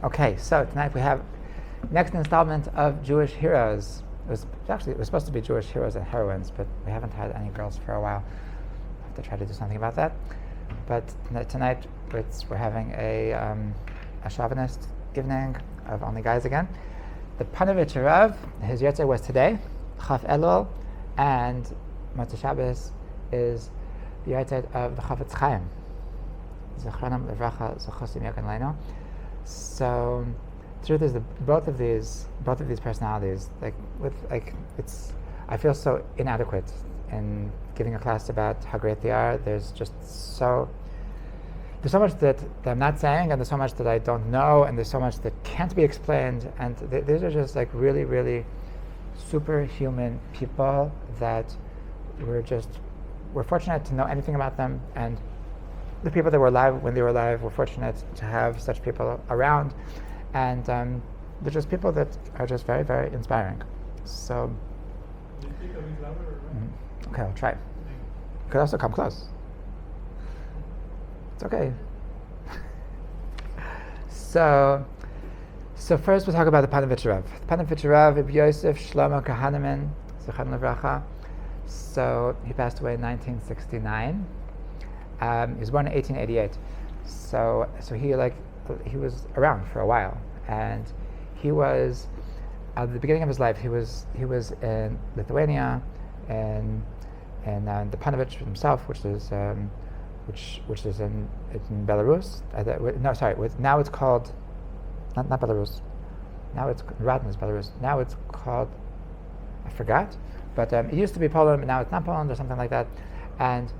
Okay, so tonight we have next installment of Jewish Heroes. It was supposed to be Jewish Heroes and Heroines, but we haven't had any girls for a while. I have to try to do something about that. But tonight we're having a chauvinist evening of only guys again. The Ponevicher, his Yotze was today, Chafetz, and Motzei Shabbos is the Yotze of the Chafetz Chaim. Zechronam levracha zochosim yakan leino. So, the truth is that both of these personalities, I feel so inadequate in giving a class about how great they are. There's so much that I'm not saying, and there's so much that I don't know, and there's so much that can't be explained, and these are just like really, really superhuman people that we're fortunate to know anything about them, and the people that were alive when they were alive, we're fortunate to have such people around, and they're just people that are just very, very inspiring. So, okay, I'll try. You could also come close. It's okay. So first we'll talk about the Ponevicher. Ponevicher, Ibn Yosef Shlomo Kahaneman, Zechron Levracha. So he passed away in 1969. He was born in 1888. So he was around for a while, and he was at the beginning of his life. He was in Lithuania, and the Ponevicher himself, which is in Belarus. Now it's called not Belarus. Now it's Radin is Belarus. Now it's called, I forgot, but it used to be Poland, but now it's not Poland or something like that. And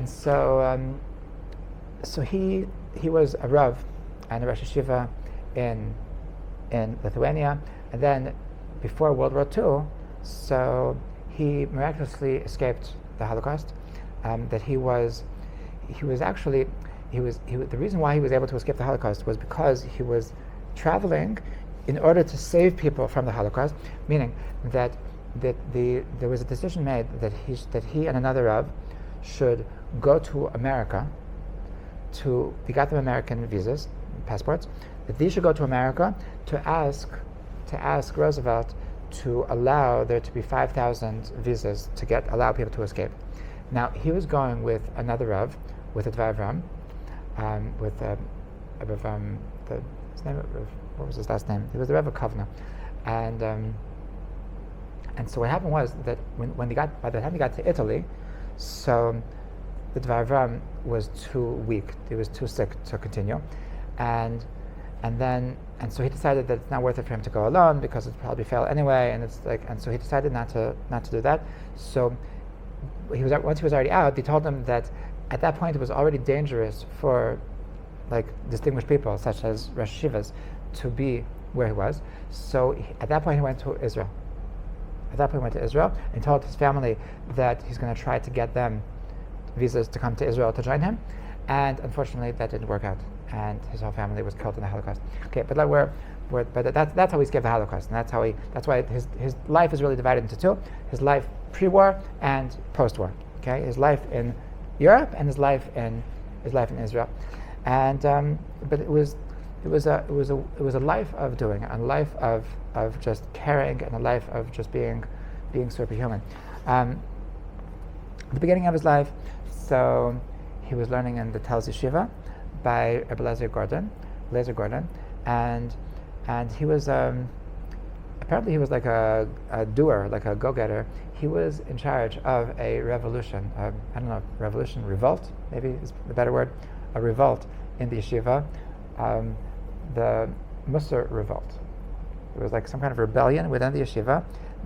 so he was a Rav and a Rosh Yeshiva in Lithuania, and then before World War II, so he miraculously escaped the Holocaust. The reason why he was able to escape the Holocaust was because he was traveling in order to save people from the Holocaust, meaning that there was a decision made that he and another Rav should go to America. They got them American visas, passports. That they should go to America to ask Roosevelt to allow there to be 5,000 visas to allow people to escape. Now he was going with another Rav, with a Dvar what was his last name? He was the Rav of Kovna, and so what happened was that by the time he got to Italy, so the Dvar was too weak. He was too sick to continue, and so he decided that it's not worth it for him to go alone because it'd probably fail anyway. And so he decided not to do that. So once he was already out, they told him that at that point it was already dangerous for distinguished people such as Rosh Yeshivas to be where he was. So at that point he went to Israel. And told his family that he's going to try to get them visas to come to Israel to join him, and unfortunately that didn't work out, and his whole family was killed in the Holocaust. Okay, but that's how he escaped the Holocaust, and that's why his life is really divided into two: his life pre-war and post-war. Okay, his life in Europe and his life in Israel, and but it was a life of doing, a life of just caring, and a life of just being superhuman. The beginning of his life, so he was learning in the Telz Yeshiva by Rabbi Eliezer Gordon, and he was apparently he was like a doer, like a go-getter. He was in charge of a revolution. Revolt, maybe is the better word, a revolt in the yeshiva, the Musar revolt. It was like some kind of rebellion within the yeshiva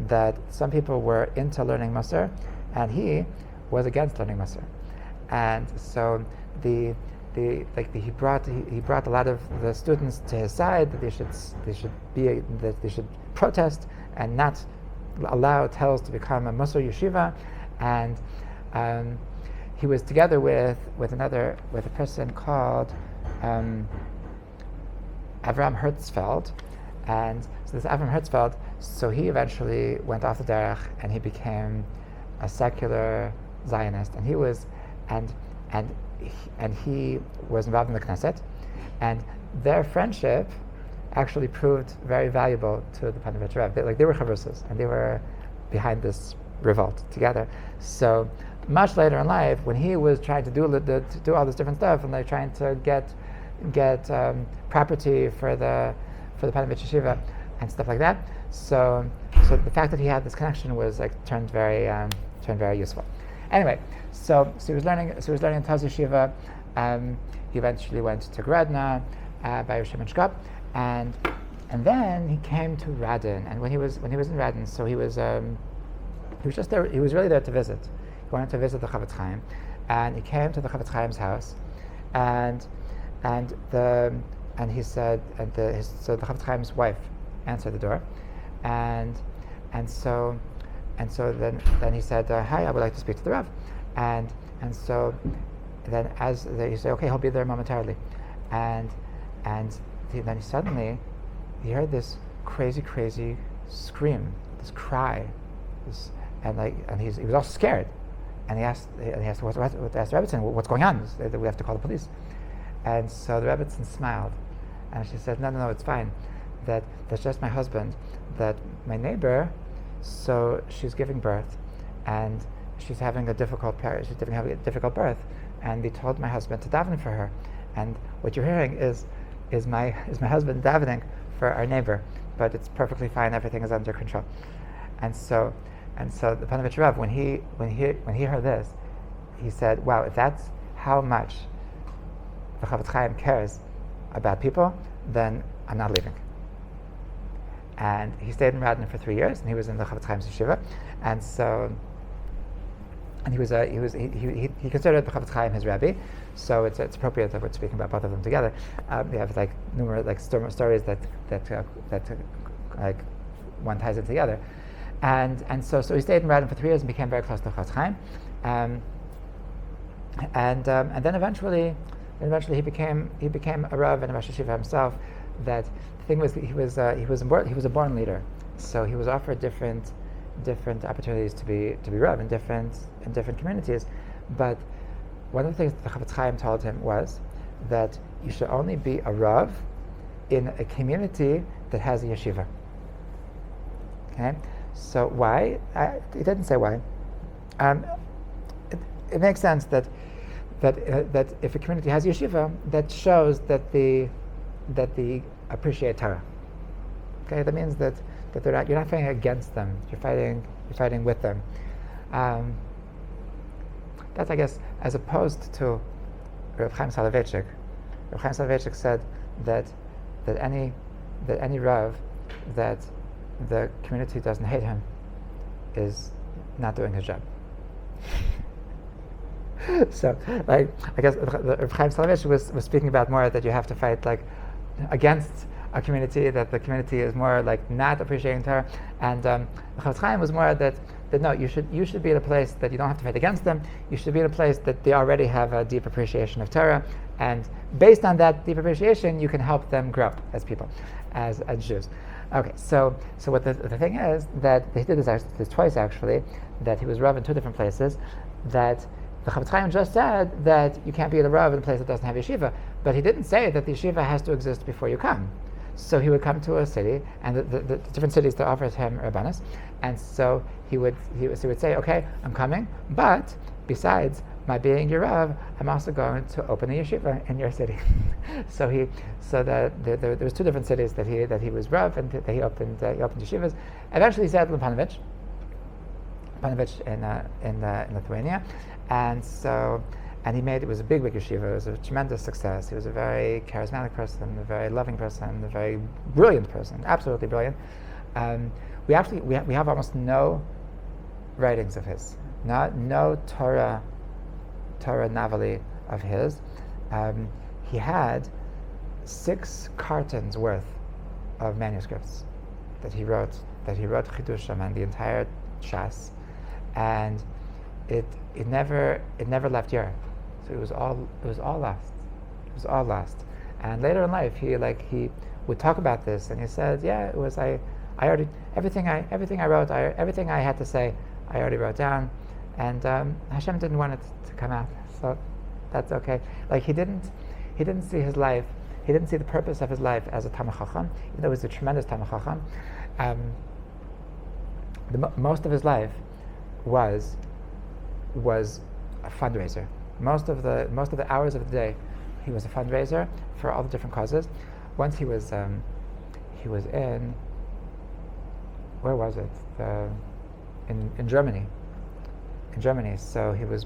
that some people were into learning Musar, and he was against learning Musar. And so he brought a lot of the students to his side, that they should protest and not allow Telz to become a Musar yeshiva. And he was together with a person called Avram Herzfeld. And so this Avram Herzfeld, so he eventually went off the derech and he became a secular Zionist, and he was involved in the Knesset, and their friendship actually proved very valuable to the Ponevicher Rebbe. They were chavrusas, and they were behind this revolt together. So much later in life, when he was trying to do all this different stuff, and like trying to get property for the Ponevicher Shiva and stuff like that, so the fact that he had this connection was turned very useful. Anyway, so he was learning in Taz Yeshiva. He eventually went to Grodno by Rosh Shimon, and then he came to Radin. And when he was in Radin, so he was just there. He was really there to visit. He wanted to visit the Chafetz Chaim, and he came to the Chafetz Chaim's house, and he said, so the Chafetz Chaim's wife answered the door, and so then he said, hi, I would like to speak to the Rav, and so then he said, okay, he'll be there momentarily, and then suddenly he heard this crazy scream, this cry, and he was all scared, and he asked the Rebbetzin, what's going on? We have to call the police. And so the Rebbetzin smiled, and she said, no, it's fine. That's just my husband. That my neighbor, so she's giving birth, and she's having a difficult birth, and they told my husband to daven for her, and what you're hearing is my husband davening for our neighbor, but it's perfectly fine. Everything is under control. And so the Ponevicher Rav, when he heard this, he said, wow, if that's how much the Chafetz Chaim cares about people, then I'm not leaving. And he stayed in Radin for 3 years, and he was in the Chafetz Chaim's yeshiva, and he considered the Chafetz Chaim his rabbi, so it's appropriate that we're speaking about both of them together. We have numerous stories that one ties it together, and so he stayed in Radin for 3 years and became very close to the Chafetz Chaim, and then eventually he became a rav and a Rosh Yeshiva himself. That the thing was, he was a born leader, so he was offered different opportunities to be rav in different communities. But one of the things that the Chafetz Chaim told him was that you should only be a rav in a community that has a yeshiva. Okay, so why? He didn't say why. It makes sense that if a community has yeshiva, that shows that they appreciate Torah. Okay, that means that you're not fighting against them. You're fighting with them. That's, I guess, as opposed to Reb Chaim Soloveitchik. Reb Chaim Soloveitchik said that any rav that the community doesn't hate him is not doing his job. So, I guess Reb Chaim Soloveitchik was speaking about more that you have to fight against a community, that the community is more not appreciating Torah, and the Chafetz Chaim was more that no, you should be in a place that you don't have to fight against them. You should be in a place that they already have a deep appreciation of Torah, and based on that deep appreciation, you can help them grow as people, as Jews. Okay, so what the thing is that he did this twice actually, that he was rav in two different places, that the Chafetz Chaim just said that you can't be a rav in a place that doesn't have yeshiva, but he didn't say that the yeshiva has to exist before you come. So he would come to a city, and the different cities that offered him rabbanos, and so he would say, okay, I'm coming, but besides my being your rav, I'm also going to open a yeshiva in your city. So there was two different cities that he was rav, and that he opened yeshivas. Eventually he settled in Ponevicher in Lithuania, and it was a big yeshiva. It was a tremendous success. He was a very charismatic person, a very loving person, a very brilliant person, absolutely brilliant. We have almost no writings of his, no Torah Navali of his. He had 6 cartons worth of manuscripts that he wrote Chidushim and the entire Shas, and it never left Europe. So it was all lost. And later in life, he would talk about this, and he said, "Yeah, it was I already everything I wrote, everything I had to say, I already wrote down, and Hashem didn't want it to come out, so that's okay." He didn't see his life he didn't see the purpose of his life as a Talmid Chacham, even though he was a tremendous Talmid Chacham. Most of his life was a fundraiser. Most of the hours of the day, he was a fundraiser for all the different causes. Once he was in, where was it? In Germany. In Germany, so he was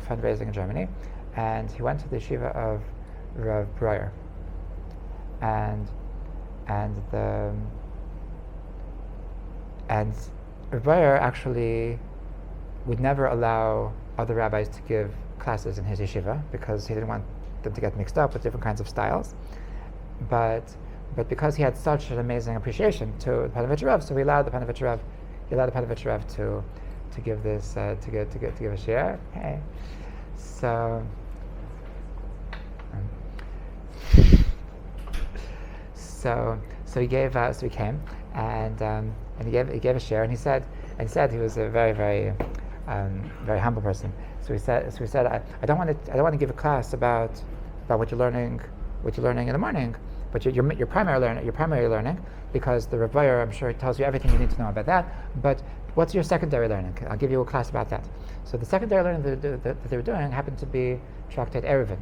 fundraising in Germany, and he went to the yeshiva of Rav Breuer, and Rav Breuer actually would never allow other rabbis to give classes in his yeshiva because he didn't want them to get mixed up with different kinds of styles. But because he had such an amazing appreciation to the Ponevicher Rav, so he allowed the Ponevicher Rav to give this to give a share. Hey, so he gave so he came and he gave a share, and he said he was a very very humble person. So he said I don't want to give a class about what you're learning in the morning, but your primary learning, because the Rebbe, I'm sure, tells you everything you need to know about that. But what's your secondary learning? I'll give you a class about that. So the secondary learning that they were doing happened to be Tractate Eruvin,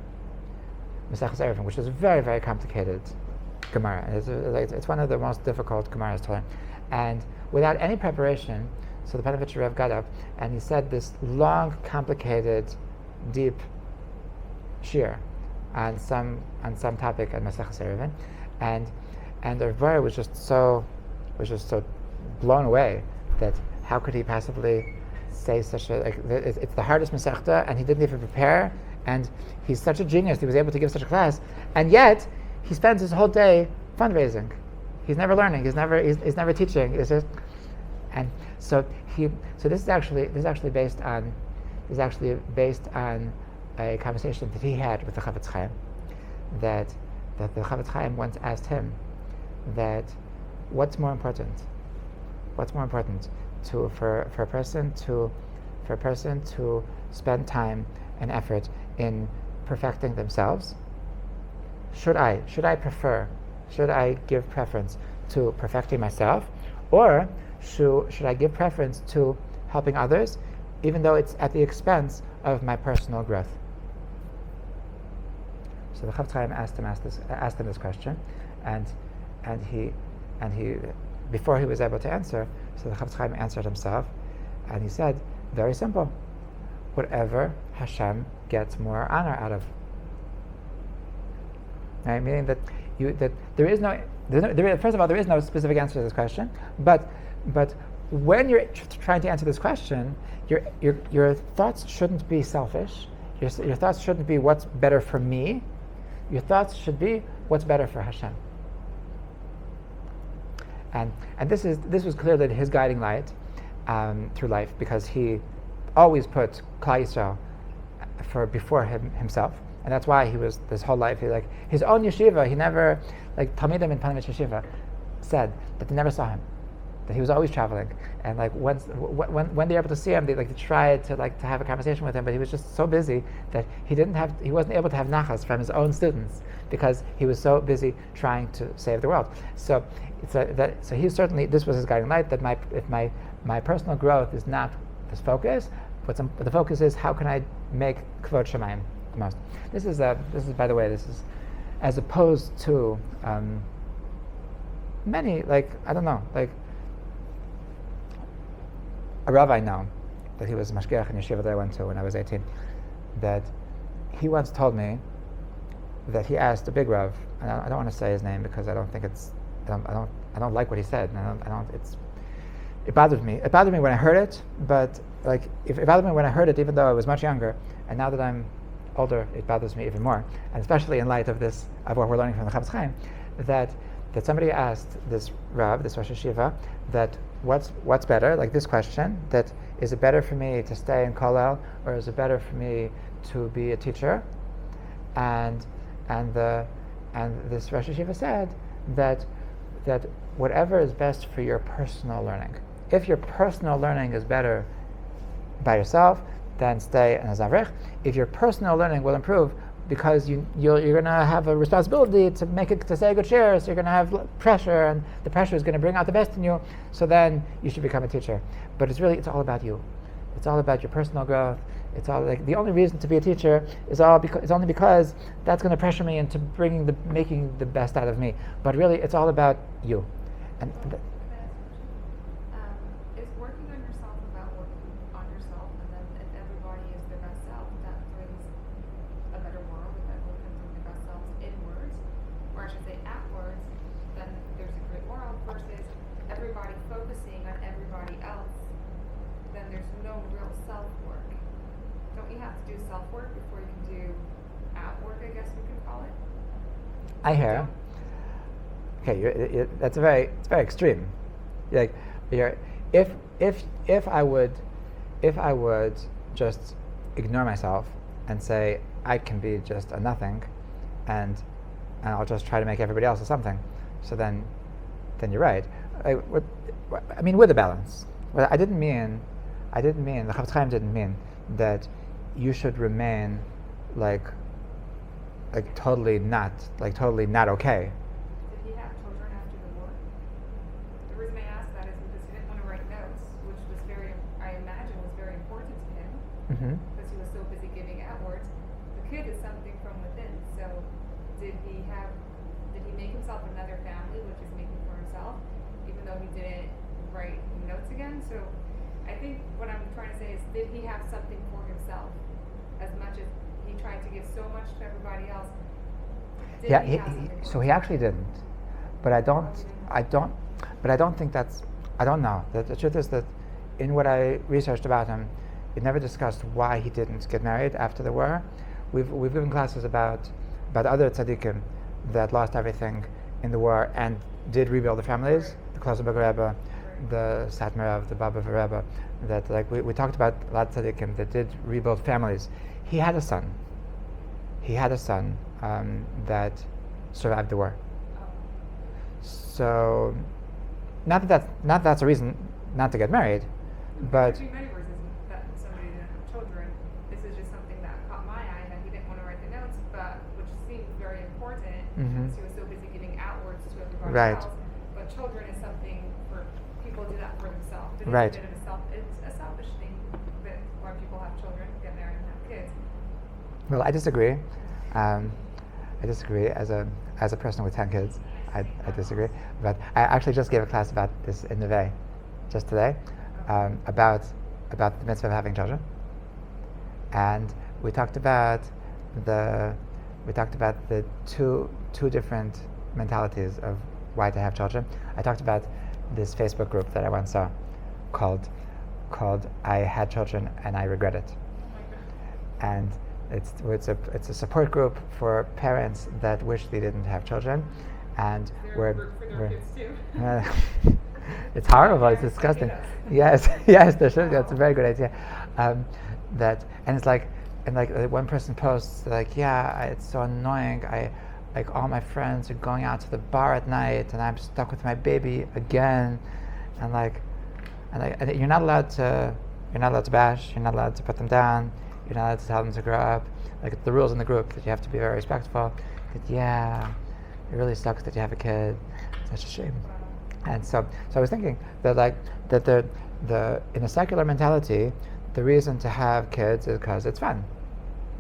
Maseches Eruvin, which is a very very complicated Gemara. It's one of the most difficult Gemaras to learn, and without any preparation. So the Ponevicher Rav got up and he said this long, complicated, deep shir on some topic at Maseches Eruvin, and the Rebbe was just so blown away that how could he possibly say such a it's the hardest Masechta, and he didn't even prepare, and he's such a genius. He was able to give such a class, and yet he spends his whole day fundraising. He's never learning. He's never teaching. It's just, and so this is actually based on a conversation that he had with the Chafetz Chaim, that the Chafetz Chaim once asked him that what's more important for a person to spend time and effort in perfecting themselves. Should I give preference to perfecting myself, or should I give preference to helping others, even though it's at the expense of my personal growth? So the Chafetz Chaim asked him this question, and he before he was able to answer, so the Chafetz Chaim answered himself, and he said, very simple, whatever Hashem gets more honor out of. Right? Meaning that first of all, there is no specific answer to this question, but when you're trying to answer this question, your thoughts shouldn't be selfish. Your thoughts shouldn't be what's better for me. Your thoughts should be what's better for Hashem. And this was clearly his guiding light through life, because he always put Klal Yisrael before himself, and that's why he was this whole life. His own yeshiva, he never, like Talmidim in Ponevicher yeshiva said that they never saw him, that he was always traveling, and when they're able to see him, they tried to have a conversation with him, but he was just so busy that he wasn't able to have nachas from his own students because he was so busy trying to save the world. So he certainly, this was his guiding light, that if my personal growth is not this focus, but the focus is how can I make Kvod Shemayim the most. This is by the way, this is as opposed to many, I don't know, a Rav I know, that he was a mashgiach in yeshiva that I went to when I was 18, that he once told me that he asked a big Rav, and I don't want to say his name because I don't think I don't like what he said, and it bothered me. It bothered me when I heard it, but it bothered me when I heard it, even though I was much younger, and now that I'm older, it bothers me even more, and especially in light of what we're learning from the Chafetz Chaim, that somebody asked this Rav, this Rosh Hashiva, that what's better, like this question, that is it better for me to stay in Kollel, or is it better for me to be a teacher? And this Rosh Hashiva said that whatever is best for your personal learning. If your personal learning is better by yourself, then stay in a Zavrich. If your personal learning will improve because you're going to have a responsibility to say a good share, so you're going to have pressure, and the pressure is going to bring out the best in you. So then you should become a teacher. But it's all about you. It's all about your personal growth. It's all like the only reason to be a teacher is only because that's going to pressure me into making the best out of me. But really, it's all about you. And is working on yourself about working on yourself, and then if everybody is their best self, that brings a better world. If everyone can bring their best selves inwards, or I should say outwards, then there's a great world. Versus everybody focusing on everybody else, then there's no real self work. Don't you have to do self work before you can do outwork? I guess we could call it. I hear. Okay, it's very extreme. Like, if I would just ignore myself and say I can be just a nothing, and I'll just try to make everybody else a something, so then you're right. I mean, with a balance. Well, I didn't mean the Chafetz Chaim didn't mean that you should remain like totally not okay. Did he have children after the war? The reason I asked that is because he didn't want to write notes, which was I imagine was very important to him, because he was so busy giving outwards. The kid is something from within. So did he make himself another family, which is making for himself, even though he didn't write notes again? So I think what I'm trying to say is, did he have something for himself as much as he tried to give so much to everybody else? So he actually didn't. But I don't think that's. I don't know. The truth is that in what I researched about him, it never discussed why he didn't get married after the war. We've given classes about other tzaddikim that lost everything in the war and did rebuild the families. The Klosterberg Rebbe, the Satmar, the Baba Rebbe. That we talked about a lot of tzaddikim that did rebuild families. He had a son. That survived the war. So, not that that's a reason not to get married, but. There many reasons that somebody didn't have children. This is just something that caught my eye, that he didn't want to write the notes, but which seemed very important because he was so busy giving outwards to everybody else. But children is something for people to do that for themselves. It is a bit of it's a selfish thing that why people have children, get married, and have kids. Well, I disagree. As a person with 10 kids, I disagree. But I actually just gave a class about this in Neve, just today, about the mitzvah of having children, and we talked about the two different mentalities of why to have children. I talked about this Facebook group that I once saw called I Had Children and I Regret It, and it's a support group for parents that wish they didn't have children, and it's horrible. It's disgusting. Yes, there should. That's a very good idea. One person posts it's so annoying. All my friends are going out to the bar at night, and I'm stuck with my baby again, and you're not allowed to bash. You're not allowed to put them down. You're not allowed to tell them to grow up. The rules in the group that you have to be very respectful. It really sucks that you have a kid. It's such a shame. And so I was thinking that in a secular mentality, the reason to have kids is because it's fun,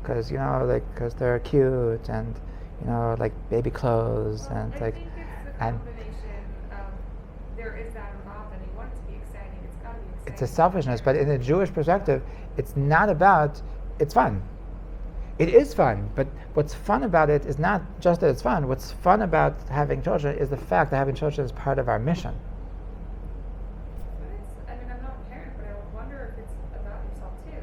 because they're cute and baby clothes and I think it's a combination of there is that involved, and you want it to be exciting. It's got to be exciting. It's a selfishness, but in a Jewish perspective, it's not about. It's fun. It is fun, but what's fun about it is not just that it's fun. What's fun about having children is the fact that having children is part of our mission. I'm not a parent, but I wonder if it's about yourself too.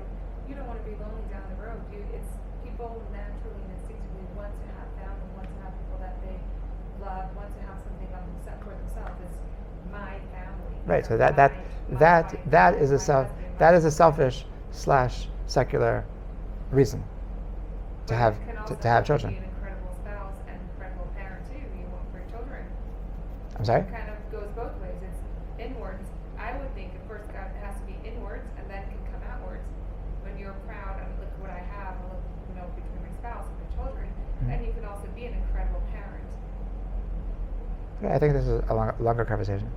You don't want to be lonely down the road. It's people naturally and instinctively want to have family, want to have people that they love, want to have something set for themselves. It's my family. Right. So that is a selfish / secular reason to have children. Be an incredible spouse and incredible parent too. You want for your children. I'm sorry? It kind of goes both ways. It's inwards. I would think at first God has to be inwards and then can come outwards. When you're proud and look what I have, and look, between my spouse and my children, be an incredible parent. Yeah, I think this is a longer conversation.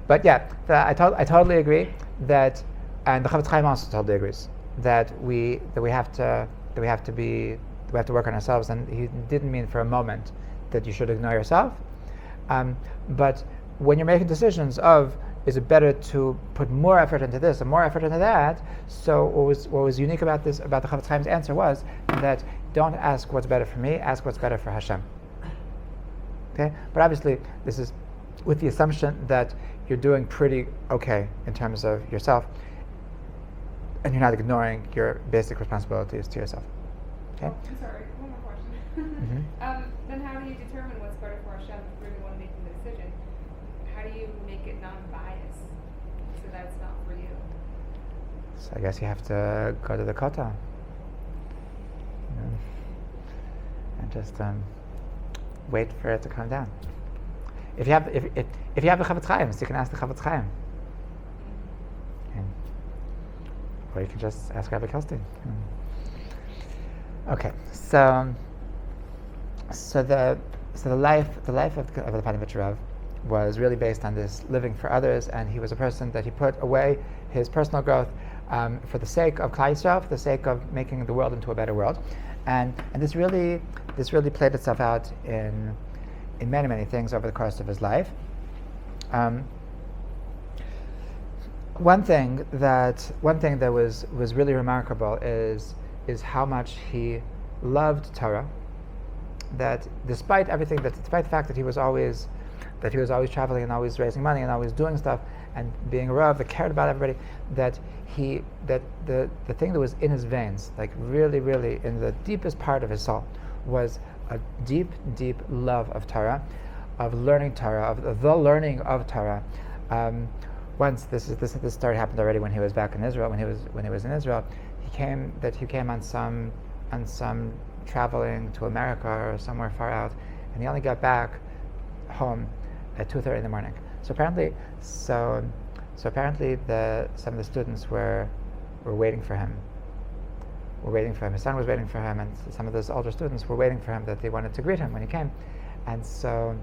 But yeah, I totally agree that, and the Chafetz Chaim also totally agrees that we have to work on ourselves, and he didn't mean for a moment that you should ignore yourself. But when you're making decisions of, is it better to put more effort into this and more effort into that? So what was unique about the Chafetz Chaim's answer was that don't ask what's better for me, ask what's better for Hashem. Okay, but obviously this is with the assumption that you're doing pretty okay in terms of yourself, and you're not ignoring your basic responsibilities to yourself. Okay. Oh, I'm sorry. One more question. Then how do you determine what's better for Hashem if you really want to make the decision? How do you make it non-biased so that it's not for you? So I guess you have to go to the kota, and just wait for it to come down. If you have the Chafetz Chaim, so you can ask the Chafetz Chaim, or you can just ask Rabbi Kelstein. Okay, so the life of the Ponevicher was really based on this living for others, and he was a person that he put away his personal growth for the sake of Klal Yisrael, for the sake of making the world into a better world, and this really played itself out in many things over the course of his life. One thing that was really remarkable is how much he loved Torah. That despite the fact that he was always traveling and always raising money and always doing stuff and being a Rav that cared about everybody, that the thing that was in his veins, like really in the deepest part of his soul, was a deep love of Torah, of learning Torah, of the learning of Torah. Once this story happened already when he was back in Israel. When he was in Israel, he came on some traveling to America or somewhere far out, and he only got back home at 2:30 in the morning. So apparently some of the students were waiting for him. His son was waiting for him, and some of those older students were waiting for him, that they wanted to greet him when he came. And so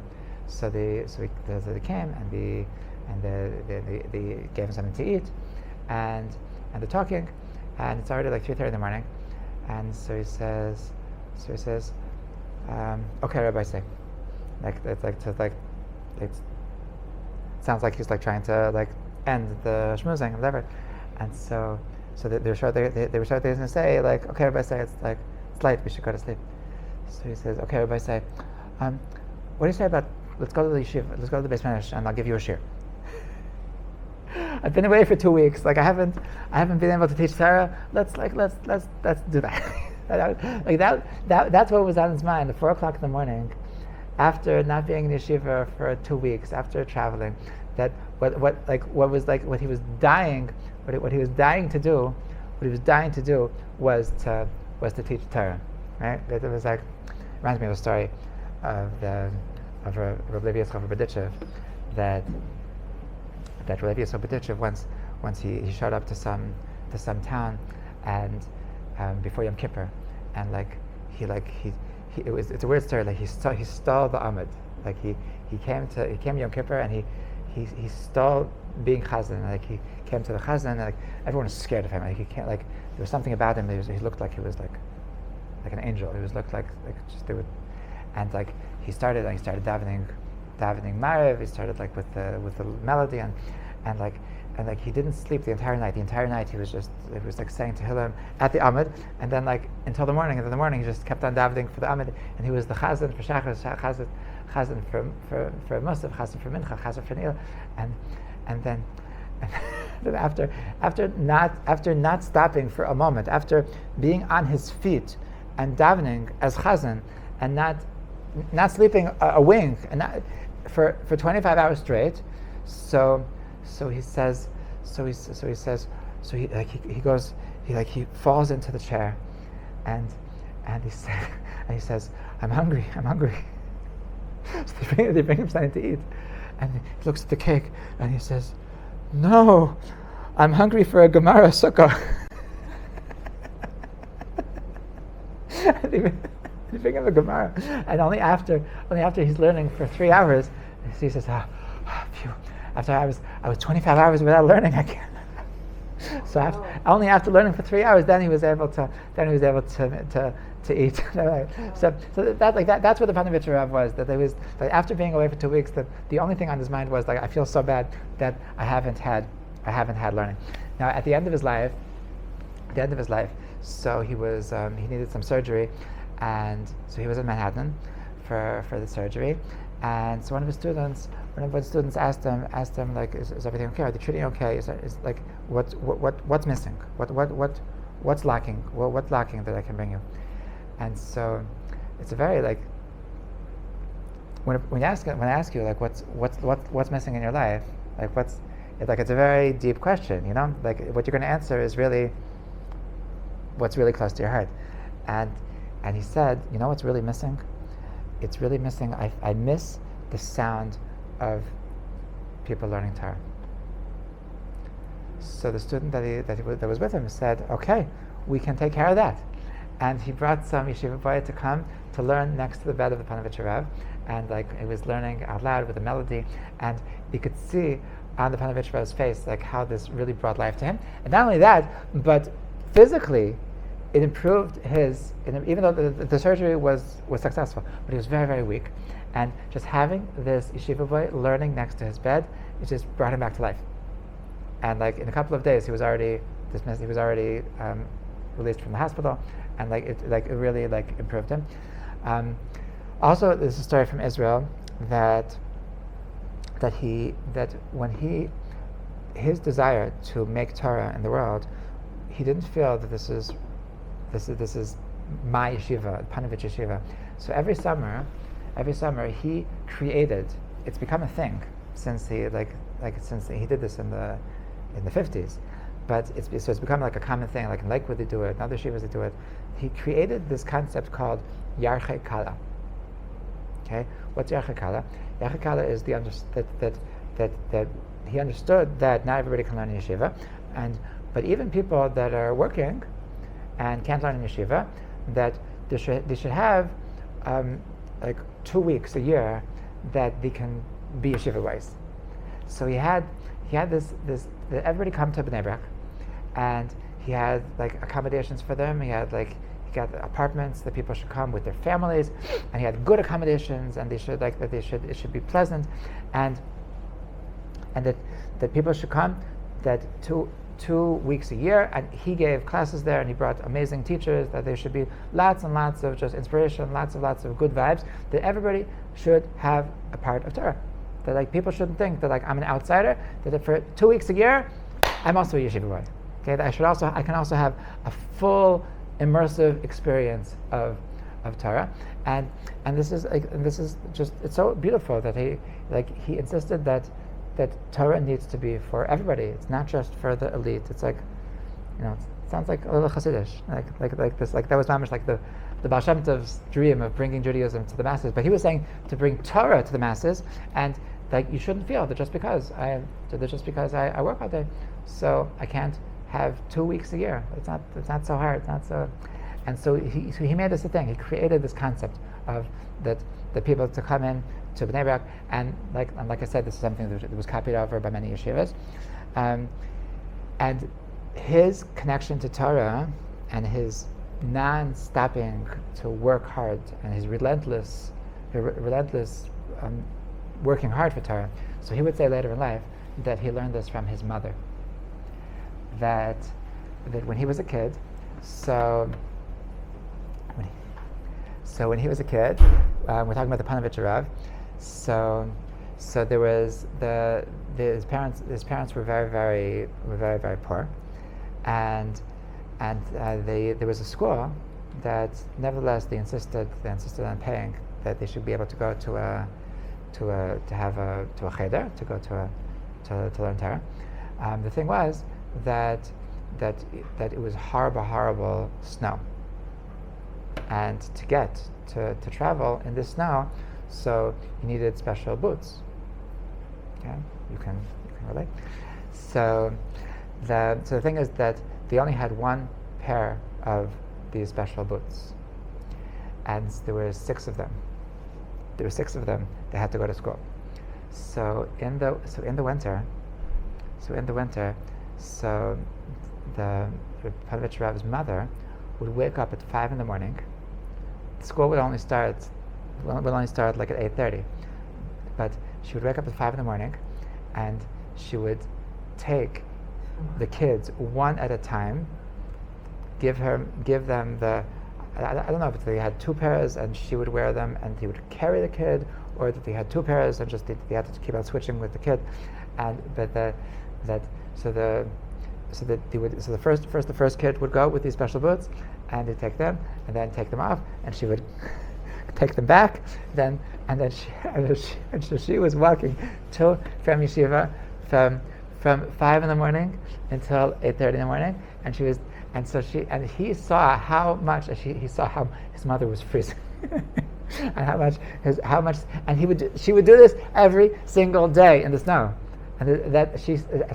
they came, and they gave him something to eat, and they're talking, and it's already like 3:30 in the morning, and so he says, okay, Rabbi, say, it sounds like he's like trying to like end the schmoozing and whatever, and so they were sure they were going to say, like, okay, Rabbi, say, it's late, we should go to sleep. So he says, okay, Rabbi, say, what do you say about, let's go to the yeshiva, let's go to the Beis Medrash, and I'll give you a shir. I've been away for 2 weeks. Like I haven't been able to teach Torah. Let's do that. That's what was on his mind at 4:00 in the morning, after not being in yeshiva for 2 weeks, after traveling. That what he was dying to do was to teach Torah. Right? It was like, reminds me of a story of Rabbi Yitzchak Berditchev, that Rabbi Yitzchak Berditchev once he showed up to some town, and before Yom Kippur, and it's a weird story. Like he stole the Amud. Like he came Yom Kippur, and he stole being chazan. Like he came to the chazan, and like everyone was scared of him. Like he can't, like there was something about him. He looked like he was like an angel. He looked like just they would, and like he started davening Maariv. He started like with the melody, and he didn't sleep the entire night. The entire night he was like saying Tehillim at the Amud, and then like until the morning. And in the morning he just kept on davening for the Amud, and he was the chazan for Shachar, chazan for Musaf, chazan for Mincha, chazan for Nil, and then after not stopping for a moment, after being on his feet and davening as chazan, and not sleeping a wink, and not for 25 hours straight. So he falls into the chair, and he says, I'm hungry. So they bring him something to eat, and he looks at the cake, and he says, no, I'm hungry for a Gemara Sukkah. He's bringing him a Gemara, and only after he's learning for 3 hours, he says, phew. After I was 25 hours without learning, I can't. So only after learning for 3 hours, then he was able to eat. So that's what the Ponevicher Rav was. That there was, like, after being away for 2 weeks, the only thing on his mind was, like, I feel so bad that I haven't had learning. Now at the end of his life, so he was he needed some surgery, and so he was in Manhattan for the surgery, and so one of his students asked him like, is everything okay? Are they treating you okay? Is like what's missing? What's lacking? What's lacking that I can bring you? And so it's a very, like, when I ask you, like, what's missing in your life, like it's a very deep question, you know, like what you're going to answer is really what's really close to your heart. And he said, you know what's really missing? It's really missing. I miss the sound of people learning Torah. So the student that was with him said, okay, we can take care of that. And he brought some yeshiva boy to come to learn next to the bed of the Ponevicher Rav, and like he was learning out loud with a melody, and you could see on the Ponevicher Rav's face like how this really brought life to him. And not only that, but physically, it improved even though the surgery was successful, but he was very, very weak. And just having this yeshiva boy learning next to his bed, it just brought him back to life. And like in a couple of days, he was already dismissed. He was already released from the hospital, and it really improved him. Also, there's a story from Israel that when his desire to make Torah in the world, he didn't feel that this is my yeshiva, Ponevicher yeshiva. So every summer he created. It's become a thing since he since he did this in the 50s, but it's become like a common thing. Like in Lakewood they do it, in other yeshivas they do it. He created this concept called Yarchei Kala. Okay, what's Yarchei Kala? Yarchei Kala is that he understood that not everybody can learn in yeshiva, but even people that are working and can't learn in yeshiva, that they should have 2 weeks a year that they can be yeshiva wise. So he had this that everybody come to Bnei Brak, and he had accommodations for them. He got apartments that people should come with their families, and he had good accommodations, and it should be pleasant, and that people should come that 2 weeks a year, and he gave classes there, and he brought amazing teachers, that there should be lots and lots of just inspiration, lots of good vibes, that everybody should have a part of Torah. That people shouldn't think that I'm an outsider, that for 2 weeks a year, I'm also a yeshiva boy. Okay, that I can also have a full immersive experience of Torah, and this is just, it's so beautiful that he insisted that Torah needs to be for everybody. It's not just for the elite. It's it sounds like a little Hasidish, like this, that was mamish like the Baal Shem Tov's dream of bringing Judaism to the masses. But he was saying to bring Torah to the masses, and you shouldn't feel that just because I work all day, so I can't have 2 weeks a year. It's not so hard. It's not so. And so he made this a thing. He created this concept of that the people to come in to Bnei Brak, and like I said, this is something that was copied over by many yeshivas, and his connection to Torah and his non-stopping to work hard and his relentless working hard for Torah. So he would say later in life that he learned this from his mother. That when he was a kid, when he was a kid, we're talking about the Ponevicher Rav. So there was his parents were very poor, and there was a school that nevertheless they insisted on paying, that they should be able to go to a cheder, to go to learn Torah. The thing was that it was horrible snow, and to travel in this snow, so you needed special boots. Okay, you can relate. So the thing is that they only had one pair of these special boots, and there were 6 of them. There were 6 of them that had to go to school. So in the winter, the Ponevicher Rav's mother would wake up at 5 in the morning. School would only start like at 8:30, but she would wake up at 5 in the morning, and she would take the kids one at a time, give them the, I don't know if they had 2 pairs and she would wear them and he would carry the kid, or that they had 2 pairs and just they had to keep on switching with the kid, and the first kid would go with these special boots, and they'd take them and then take them off, and she would take them back, so she was walking from yeshiva from 5 in the morning until 8:30 in the morning, and he saw how much he saw how his mother was freezing. And she would do this every single day in the snow, and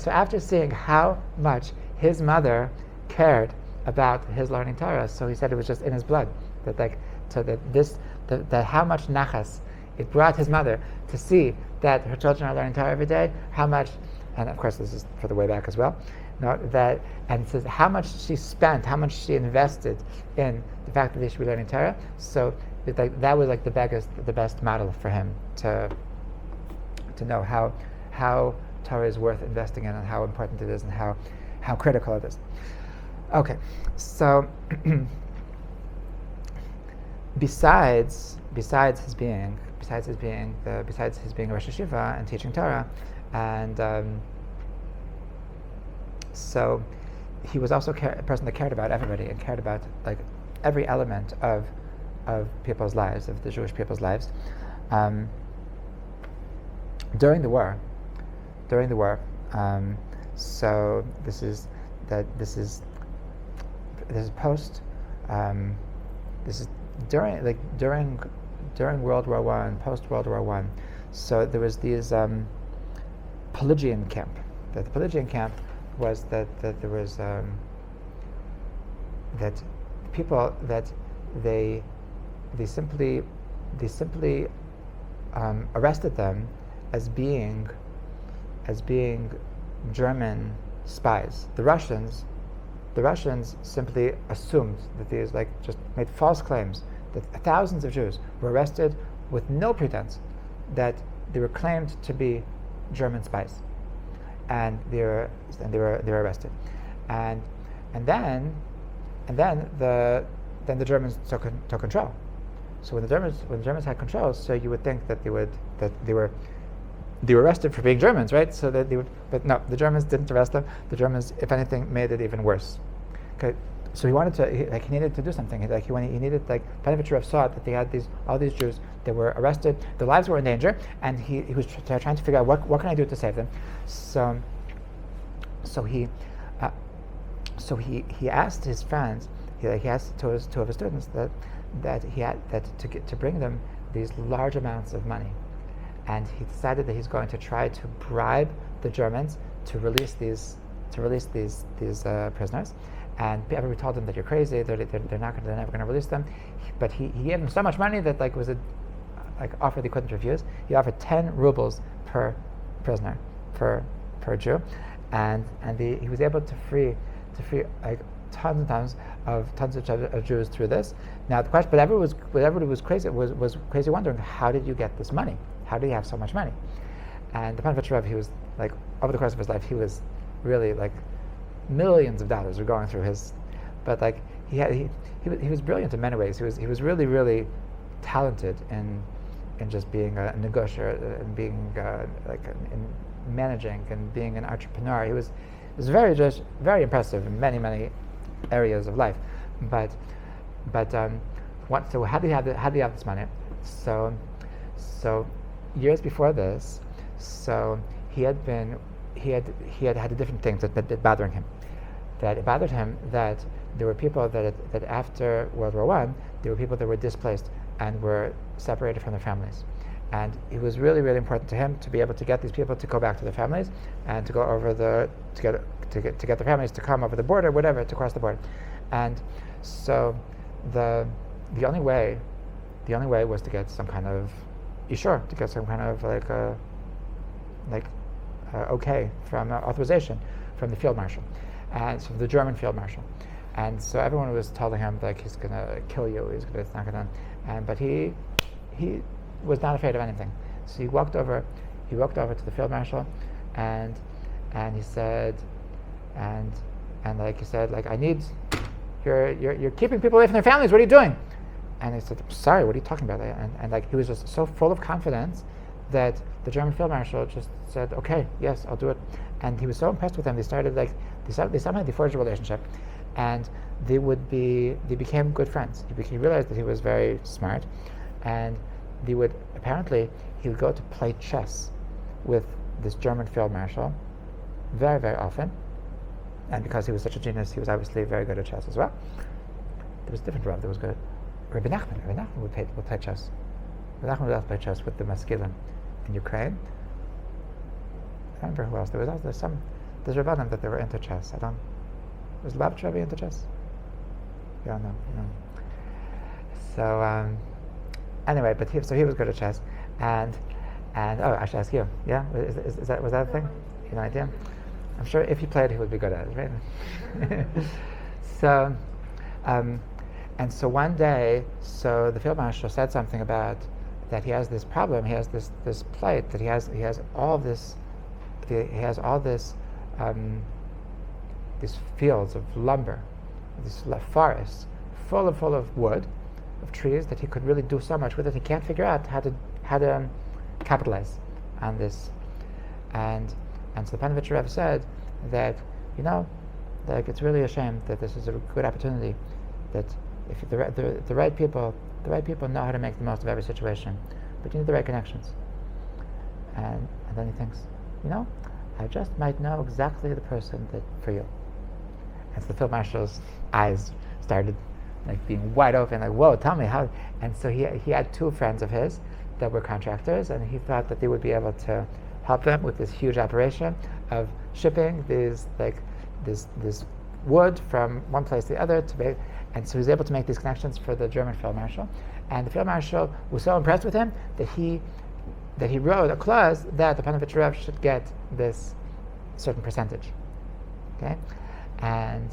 so after seeing how much his mother cared about his learning Torah, so he said it was just in his blood that how much nachas it brought his mother to see that her children are learning Torah every day, how much, and of course this is for the way back as well, and says how much she spent, how much she invested in the fact that they should be learning Torah. So that was like the best model for him to know how Torah is worth investing in and how important it is and how critical it is. Okay, so besides his being a Rosh Yeshiva and teaching Torah, and so he was also a person that cared about everybody and cared about like every element of people's lives, of the Jewish people's lives. During the war, so this is post. This is during World War I, post World War I. So there was these Pelagian camp. The Pelagian camp was that there was that people that they simply arrested them as being German spies. The Russians simply assumed that these just made false claims that thousands of Jews were arrested with no pretense that they were claimed to be German spies, and they were arrested, and then the Germans took control. So when the Germans had control, so you would think that they were arrested for being Germans, right? So that they would, but no, the Germans didn't arrest them. The Germans, if anything, made it even worse. Okay, so he needed to do something. He needed Ponevicher saw that they had all these Jews that were arrested, their lives were in danger, and he was trying to figure out what can I do to save them. So he asked his friends. He asked two of his students to bring them these large amounts of money, and he decided that he's going to try to bribe the Germans to release these prisoners. And everybody told him that you're crazy. They're never going to release them. But he gave them so much money that was a offer they couldn't refuse. He offered 10 rubles per prisoner, per Jew, and he was able to free tons and tons of Jews through this. Now the question, but everybody was crazy wondering, how did you get this money? How do you have so much money? And the Ponevicher, he was over the course of his life, he was really millions of dollars were going through his, but he was brilliant in many ways. He was really, really talented in just being a negotiator and being in managing and being an entrepreneur. He was very impressive in many areas of life. But so how do you have this money? So years before this, so he had a different things that bothering him. That it bothered him that there were people that after World War I, there were people that were displaced and were separated from their families, and it was really, really important to him to be able to get these people to go back to their families and to go over to get their families to come over the border, whatever, to cross the border. And so the only way the only way was to get some kind of ishur, to get some kind of okay from authorization from the field marshal, and so the German field marshal. And so everyone was telling him like he's gonna kill you, it's not gonna, but he was not afraid of anything. So he walked over to the field marshal, and he said, and like he said, like, I need, you're keeping people away from their families. What are you doing? And he said, sorry, what are you talking about? And like he was just so full of confidence that the German field marshal just said, okay, yes, I'll do it. And he was so impressed with him. They somehow forged a relationship, and they became good friends. He realized that he was very smart, and he would go to play chess with this German field marshal very, very often. And because he was such a genius, he was obviously very good at chess as well. There was a different Rav that was good. Rabbi Nachman would play chess. Rabbi Nachman would also play chess with the Maskilim in Ukraine. I don't remember who else. There's Rabbanim that they were into chess. Was Lubavitch Rebbe into chess? Yeah, no. So anyway, but he was good at chess, and I should ask you. Yeah, was that a thing? You know, idea? I'm sure if he played, he would be good at it, right? So, and so one day, so the field marshal said something about that he has this problem. He has this plight that he has all this. He has all this. These fields of lumber, these forests full of wood, of trees that he could really do so much with it. He can't figure out how to capitalize on this, and so the Ponevicher Rebbe said that like it's really a shame that this is a good opportunity, that if the right people know how to make the most of every situation, but you need the right connections. And then he thinks, I just might know exactly the person that for you. And so the field marshal's eyes started like being wide open, like, whoa, tell me how. And so he had two friends of his that were contractors, and he thought that they would be able to help them with this huge operation of shipping this wood from one place to the other and so he was able to make these connections for the German field marshal. And the field marshal was so impressed with him that he wrote a clause that the Ponevicher Rebbe should get this certain percentage. Okay, and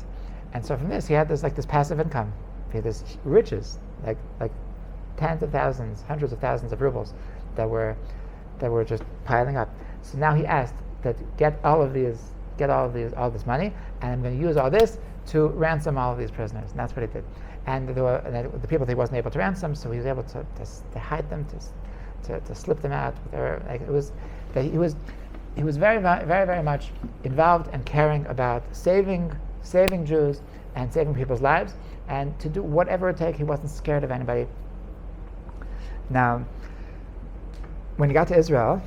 so from this he had this passive income. He had this riches, like tens of thousands, hundreds of thousands of rubles that were just piling up. So now he asked that get all this money, and I'm going to use all this to ransom all of these prisoners. And that's what he did. And the people that he wasn't able to ransom, so he was able to hide them, to slip them out. He was very, very, very much involved and caring about saving Jews and saving people's lives, and to do whatever it takes. He wasn't scared of anybody. Now, when he got to Israel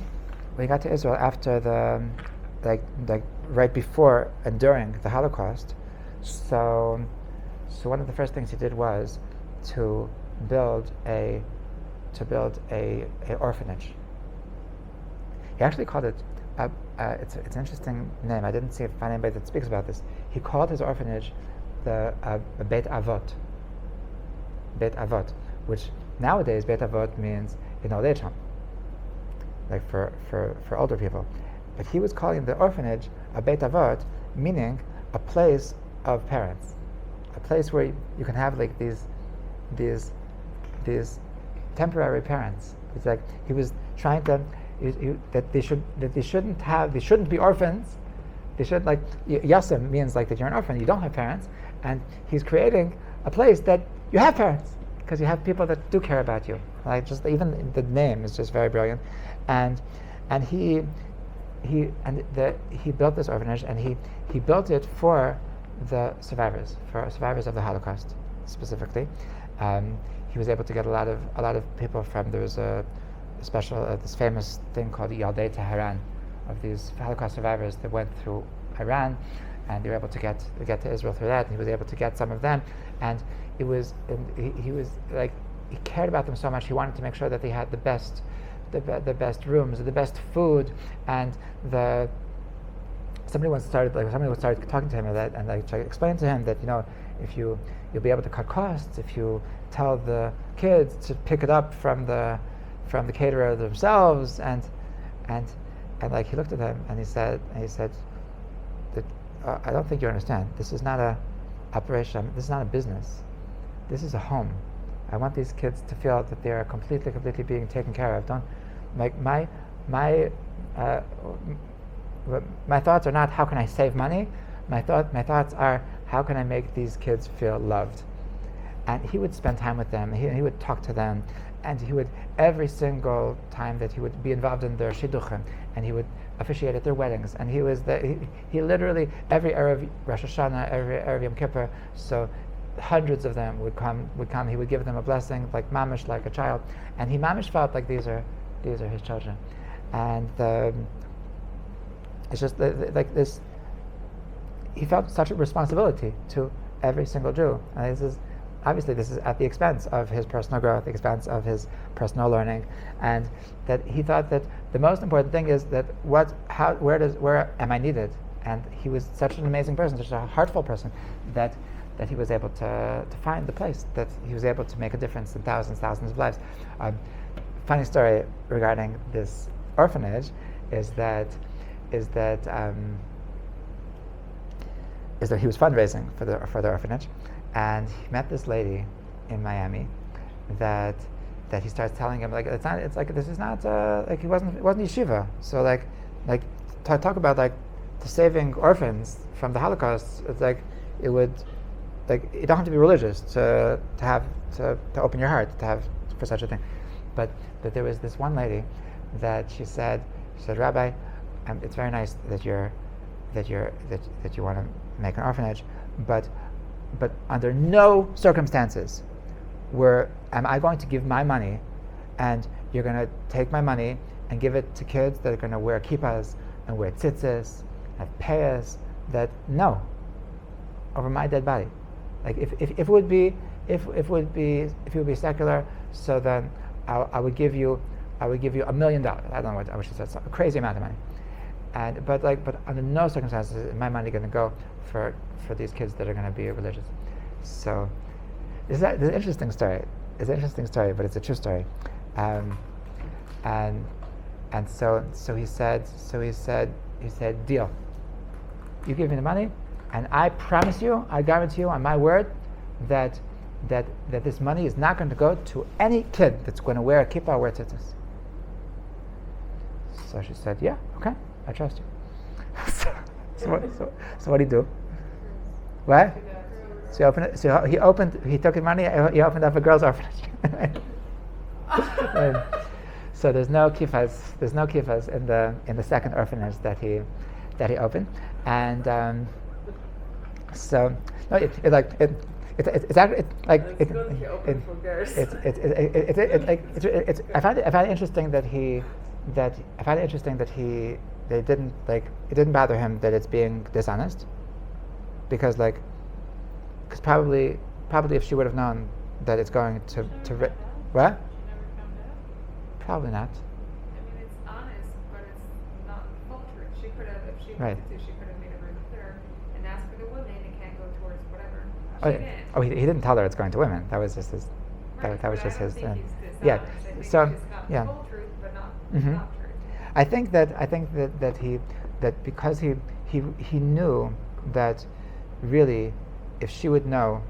after the right before and during the Holocaust, so one of the first things he did was to build a orphanage. He actually called it. It's an interesting name. I didn't find anybody that speaks about this. He called his orphanage the Beit Avot. Beit Avot, which nowadays Beit Avot means an old age home, like for older people. But he was calling the orphanage a Beit Avot, meaning a place of parents, a place where you can have like these temporary parents. It's like he was trying to that they shouldn't be orphans. They should, like, Yasim means like that you're an orphan, you don't have parents, and he's creating a place that you have parents because you have people that do care about you. Like, just even the name is just very brilliant, and he built this orphanage, and he built it for the survivors of the Holocaust specifically. He was able to get a lot of people from, there was a special this famous thing called Yaldei Tehran, of these Holocaust survivors that went through Iran, and they were able to get to Israel through that, and he was able to get some of them, and he was like, he cared about them so much. He wanted to make sure that they had the best rooms, the best food, and somebody started talking to him about that, and like explained to him that you'll be able to cut costs if you tell the kids to pick it up from the caterer themselves, and like he looked at them and he said that I don't think you understand. This is not a operation. This is not a business. This is a home. I want these kids to feel that they are completely being taken care of. Don't my thoughts are not how can I save money. My thoughts are how can I make these kids feel loved. And he would spend time with them. He would talk to them, and he would every single time that he would be involved in their shidduchim, and he would officiate at their weddings. And he literally every Erev Rosh Hashanah, every Erev Yom Kippur. So hundreds of them would come. He would give them a blessing, like mamish, like a child, and he mamish felt like these are his children, and it's just like this. He felt such a responsibility to every single Jew, and this is at the expense of his personal growth, the expense of his personal learning, and that he thought that the most important thing is that where am I needed? And he was such an amazing person, such a heartful person, that he was able to find the place, that he was able to make a difference in thousands of lives. Funny story regarding this orphanage is that he was fundraising for the orphanage, and he met this lady in Miami that he starts telling him, like, this is not like it wasn't yeshiva, so like talk about like the saving orphans from the Holocaust. It's like it would, like, you don't have to be religious to open your heart for such a thing. But there was this one lady that she said, Rabbi, it's very nice that you want to make an orphanage, but under no circumstances am I going to give my money, and you're going to take my money and give it to kids that are going to wear kippas and wear tzitzis, have payas, no, over my dead body. Like if it would be secular, so then I would give you $1 million. I don't know what I should say, a crazy amount of money. But under no circumstances is my money going to go for these kids that are going to be religious. So it's an interesting story. It's an interesting story, but it's a true story. And so he said, deal. You give me the money, and I promise you, I guarantee you on my word, that this money is not going to go to any kid that's going to wear a kippah or wear tzitzis. So she said, yeah, okay, I trust you. so what did he do? What? So he took his money, he opened up a girls' orphanage. So there's no kippahs in the second orphanage that he opened, and so no, I find it interesting that it didn't bother him that it's being dishonest, because probably if she would have known that it's going to what? Probably not. I mean, it's honest, but it's not full truth. She could have, if she Right. wanted to, she could have made it really clear and asked for the women. It can't go towards whatever. Oh, She didn't. he didn't tell her it's going to women. That was just his. Right, That was but just I don't his. think he's dishonest. Yeah. I think So it's just not yeah. full truth, but not Mhm. not truth. I think that because he knew that really, if she would know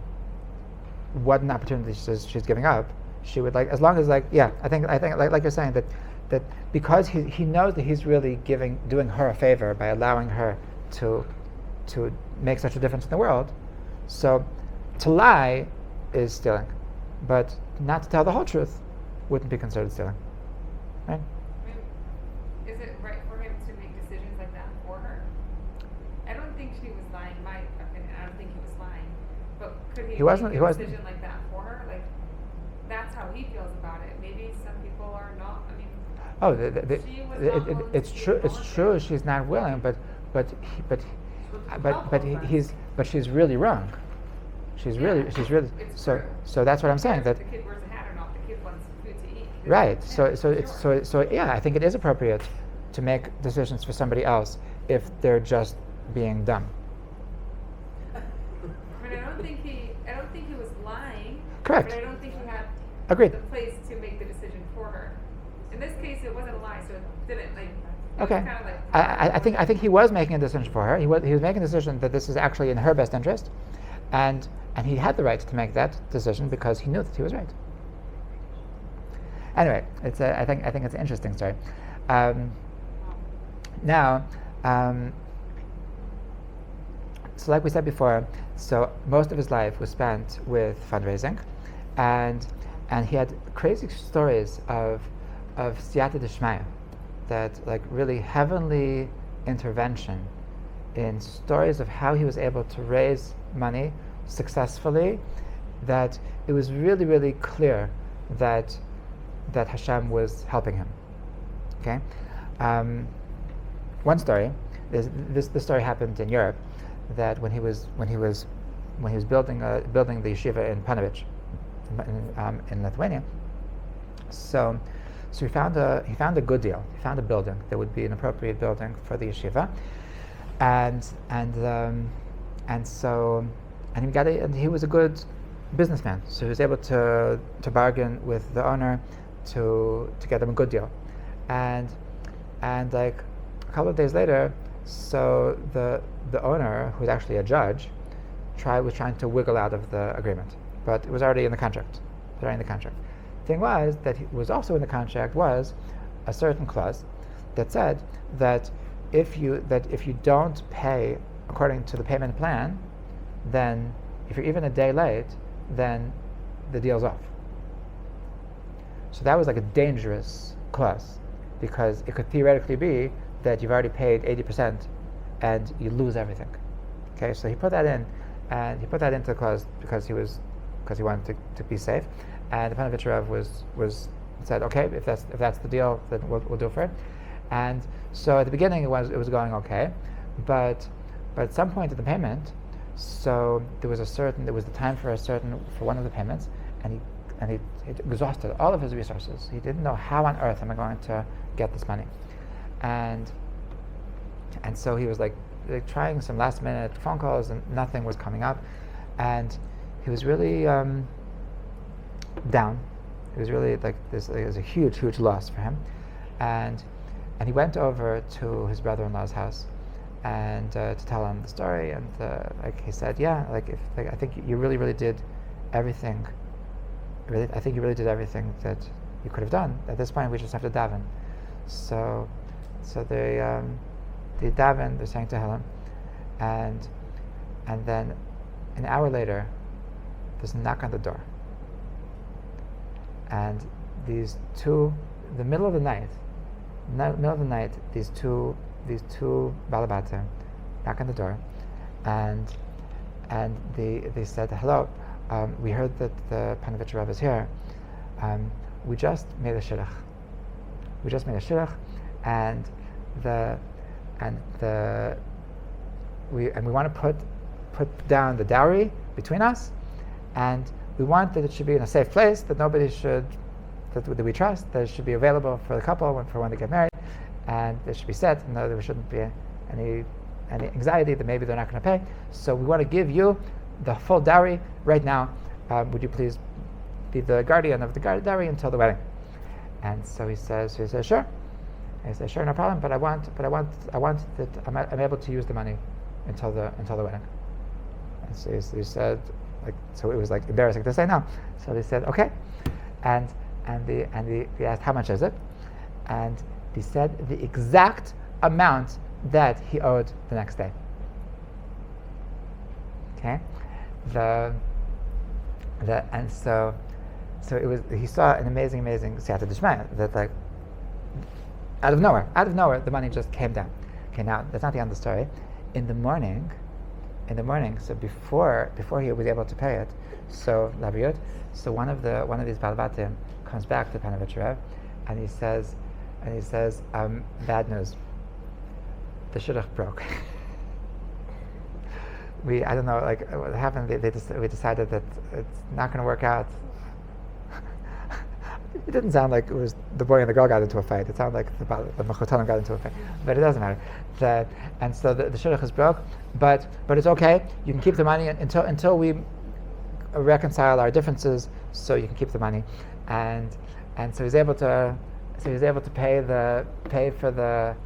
what an opportunity she's giving up, she would, as long as I think like you're saying, that because he knows that he's really doing her a favor by allowing her to make such a difference in the world. So to lie is stealing, but not to tell the whole truth wouldn't be considered stealing, right? I mean, is it right for him to make decisions like that for her? I don't think she was lying. In my opinion, I don't think he was lying. But could he make a decision like that for her? Like, that's how he feels about it. Maybe some people are not. I mean, Oh, she was not willing to it's be true. It's vulnerable. true. She's not willing, but she's really wrong. She's really It's so. true. So that's what I'm saying. Whether That the kid wears a hat or not, the kid wants food to eat. right. So Sure. so yeah. I think it is appropriate to make decisions for somebody else if they're just being dumb. I mean, I don't think he Correct. But I don't think he had Agreed. the place to make the decision for her. In this case, it wasn't a lie, so it didn't like. It Okay. was kind of like, I think he was making a decision for her. He was making a decision that this is actually in her best interest, and he had the right to make that decision because he knew that he was right. Anyway, I think it's an interesting story. Now, so like we said before, so most of his life was spent with fundraising, and he had crazy stories of siyata d'shmaya, that like really heavenly intervention in stories of how he was able to raise money successfully, that it was really, really clear that Hashem was helping him. Okay, one story. This story happened in Europe, that when he was building the yeshiva in Ponevicher, in Lithuania. So he found a good deal. He found a building that would be an appropriate building for the yeshiva, and he was a good businessman. So he was able to bargain with the owner to get him a good deal, and like a couple of days later, so the owner, who was actually a judge, was trying to wiggle out of the agreement, but it was already in the contract. Thing was that was also in the contract was a certain clause that said that if you don't pay according to the payment plan, then if you're even a day late, then the deal's off. So that was like a dangerous clause, because it could theoretically be that you've already paid 80% and you lose everything. Okay, so he put that in, and he put that into the clause because he wanted to be safe. And the Ponevicher was said, okay, if that's the deal, then we'll do it for it. And so at the beginning it was going okay, but at some point in the payment, so there was the time for one of the payments, and he exhausted all of his resources. He didn't know how on earth am I going to get this money, and so he was like trying some last minute phone calls, and nothing was coming up, and he was really down. It was really like this. It was a huge loss for him, and he went over to his brother-in-law's house, and to tell him the story. And like he said, yeah, I think you really did everything. I think you really did everything that you could have done. At this point, we just have to daven. So they daven. They're saying Tehillim, and then an hour later, there's a knock on the door. And these two, the middle of the night, these two balabata knock on the door, and they said, hello, we heard that the Ponevicher Rebbe is here. We just made a shidduch, and we want to put down the dowry between us, and we want that it should be in a safe place, that nobody should, that we trust, that it should be available for the couple for when they get married, and it should be set, and there shouldn't be any anxiety that maybe they're not going to pay. So we want to give you the full dowry right now. Would you please be the guardian of the dowry until the wedding? And so he says sure. And he says sure, no problem. But I want that I'm able to use the money until the wedding. And so he said, like, so it was like embarrassing to say no. So they said okay, and he asked how much is it, and he said the exact amount that he owed the next day. Okay, and so it was. He saw an amazing siyata d'shmaya, that like out of nowhere the money just came down. Okay, now that's not the end of the story. In the morning, so before he was able to pay it, so Laviut, so one of these balbatim comes back to Ponevicher Rebbe, and he says, bad news. The shidduch broke. I don't know, like what happened. We decided that it's not going to work out. It didn't sound like it was the boy and the girl got into a fight. It sounded like the Mechotanim got into a fight, but it doesn't matter. And so the shidduch is broke, but it's okay. You can keep the money until we reconcile our differences. so you can keep the money, and so he's able to pay for the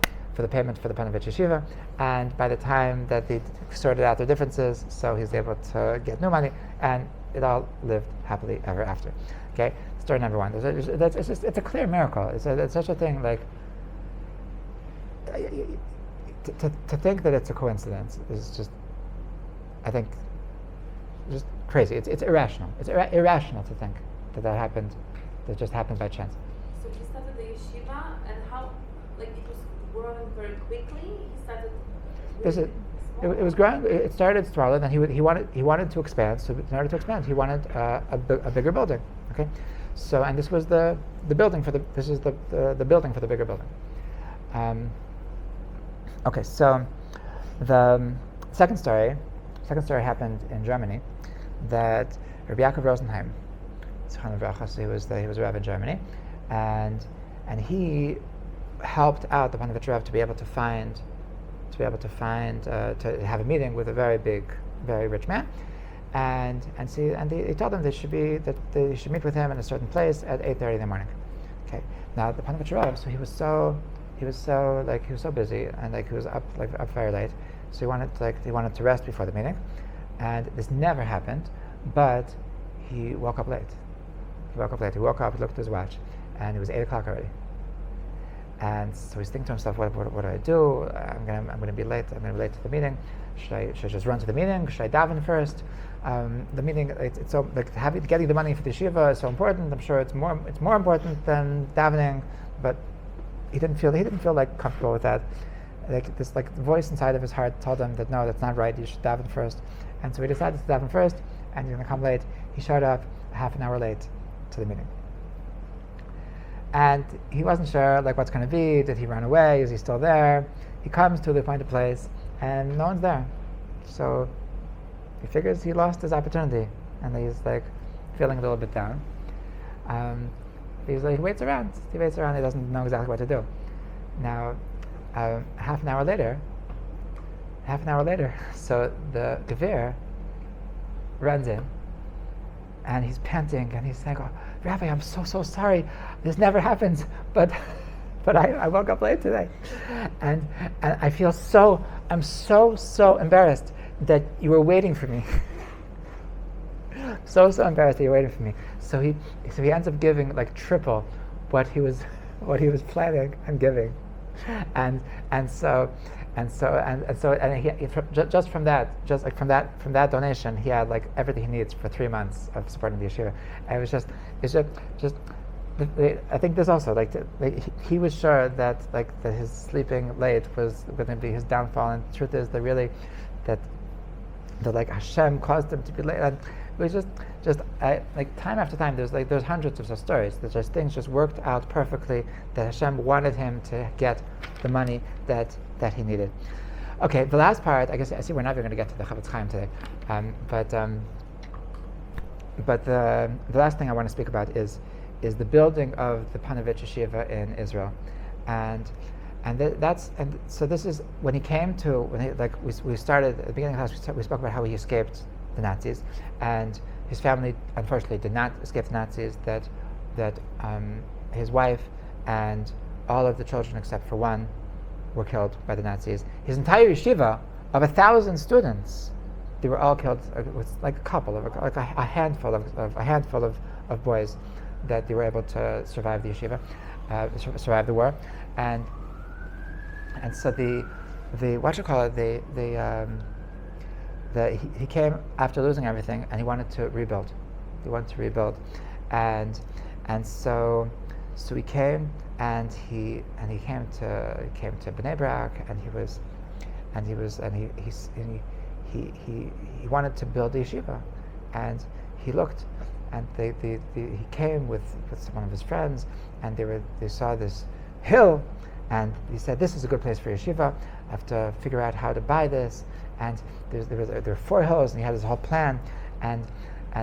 payment for the Ponevicher yeshiva, and by the time that they sorted out their differences, so he's able to get new money, and it all lived happily ever after. Okay, story number one. It's a clear miracle. It's such a thing, like to think that it's a coincidence is just, I think, just crazy. It's irrational. It's irrational to think that happened, that just happened by chance. So he started the yeshiva, and how, like, it was growing very quickly. He started. It was growing. It started smaller, then he wanted to expand. So in order to expand, he wanted a bigger building. Okay, so and this was the building for the building for the bigger building. Okay, so the second story happened in Germany, that Rabbi Yaakov Rosenheim, so he was a rabbi in Germany, and he helped out the Ponevicher Rav to have a meeting with a very rich man, and he told them they should meet with him in a certain place at 8:30 in the morning. Okay, now the Ponevicher Rav, so he was so busy, and he was up very late, so he wanted to rest before the meeting, and this never happened, but he woke up late. He woke up, he looked at his watch, and it was 8 o'clock already. And so he's thinking to himself, what do I do? I'm going to be late. I'm going to be late to the meeting. Should I just run to the meeting? Should I daven first? The meeting, it's so getting the money for the yeshiva is so important. I'm sure it's more important than davening, but he didn't feel comfortable with that. This voice inside of his heart told him that no, that's not right. You should daven first. And so he decided to daven first, and he's going to come late. He showed up half an hour late to the meeting. And he wasn't sure what's going to be. Did he run away? Is he still there? He comes to the appointed place, and no one's there. So he figures he lost his opportunity, and he's feeling a little bit down. He waits around. He doesn't know exactly what to do. Now, half an hour later, so the Gevir runs in, and he's panting, and he's saying, "Oh, Rabbi, I'm so sorry. This never happens, but I woke up late today, and I feel I'm so embarrassed that you were waiting for me. so embarrassed that you were waiting for me." So he ends up giving triple what he was planning on giving, and from that donation, he had everything he needs for 3 months of supporting the yeshiva. And it's just I think there's also he was sure that his sleeping late was going to be his downfall, and the truth is that Hashem caused him to be late. And it was just time after time. There's hundreds of such stories that just things just worked out perfectly, that Hashem wanted him to get the money that he needed. Okay, the last part. I see we're not even going to get to the Chafetz Chaim today, but the last thing I want to speak about is the building of the Ponevicher yeshiva in Israel, so this is when he we started at the beginning of the class. We spoke about how he escaped the Nazis, and his family unfortunately did not escape the Nazis. That his wife and all of the children except for one were killed by the Nazis. His entire yeshiva of 1,000 students, they were all killed. It was a couple of a handful of boys that they were able to survive the yeshiva, survive the war, and so he came after losing everything, and he wanted to rebuild. And so he came, and he came to Bnei Brak, and he wanted to build the yeshiva, and he looked, and he came with one of his friends, and they saw this hill, and he said, "This is a good place for yeshiva. I have to figure out how to buy this." And there were 4 hills, and he had this whole plan, and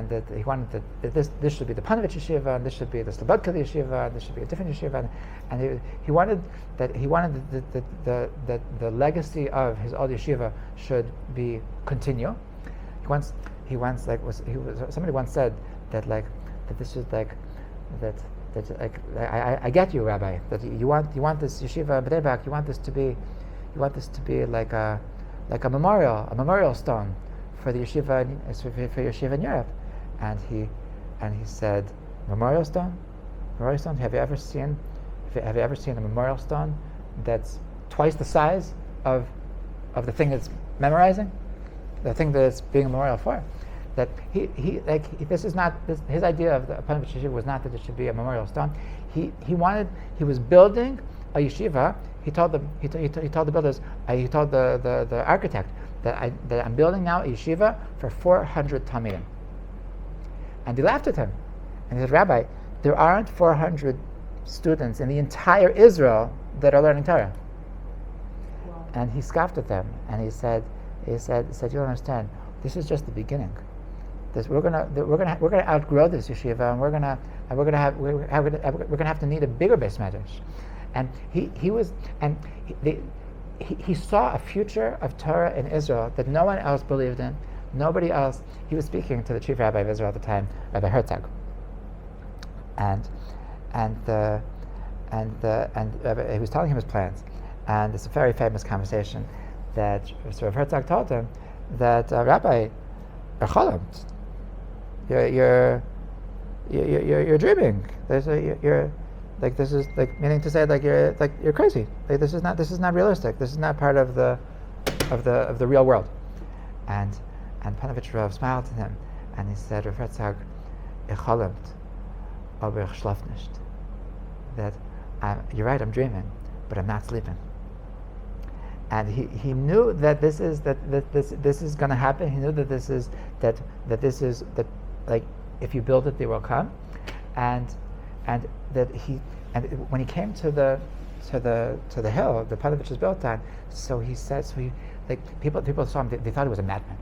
that he wanted that this should be the Ponevicher yeshiva, and this should be the Slobodka yeshiva, and this should be a different yeshiva, and he wanted that the legacy of his old yeshiva should continue. Somebody once said that that this is like that like I get you, Rabbi, that you want this yeshiva Bnei Brak, you want this to be like a memorial stone for the yeshiva for yeshiva in Europe. And he said, memorial stone? Have you ever seen a memorial stone that's twice the size of the thing that's memorizing, the thing that it's being a memorial for? That this is not his idea of the Ponevicher yeshiva was not that it should be a memorial stone. He was building a yeshiva. He told the builders, he told the architect that I'm building now a yeshiva for 400 talmidim. And he laughed at him, and he said, Rabbi, there aren't 400 students in the entire Israel that are learning Torah. Wow. And he scoffed at them, and he said, you don't understand. This is just the beginning. We're gonna outgrow this yeshiva, and we're gonna have to need a bigger base medrash. And he saw a future of Torah in Israel that no one else believed in. Nobody else. He was speaking to the chief rabbi of Israel at the time, Rabbi Herzog, and he was telling him his plans. And it's a very famous conversation that Rabbi Herzog told him that Rabbi, you're dreaming. This is like meaning to say you're crazy. Like this is not realistic. This is not part of the real world. And Ponevicher Rav smiled at him, and he said, Rav Herzog, ich chalamt, aber ich schlaf nicht. That you're right, I'm dreaming, but I'm not sleeping. And he knew that this is going to happen. He knew that this is like if you build it, they will come, and when he came to the hill the Ponevicher is built on, people saw him, they thought he was a madman.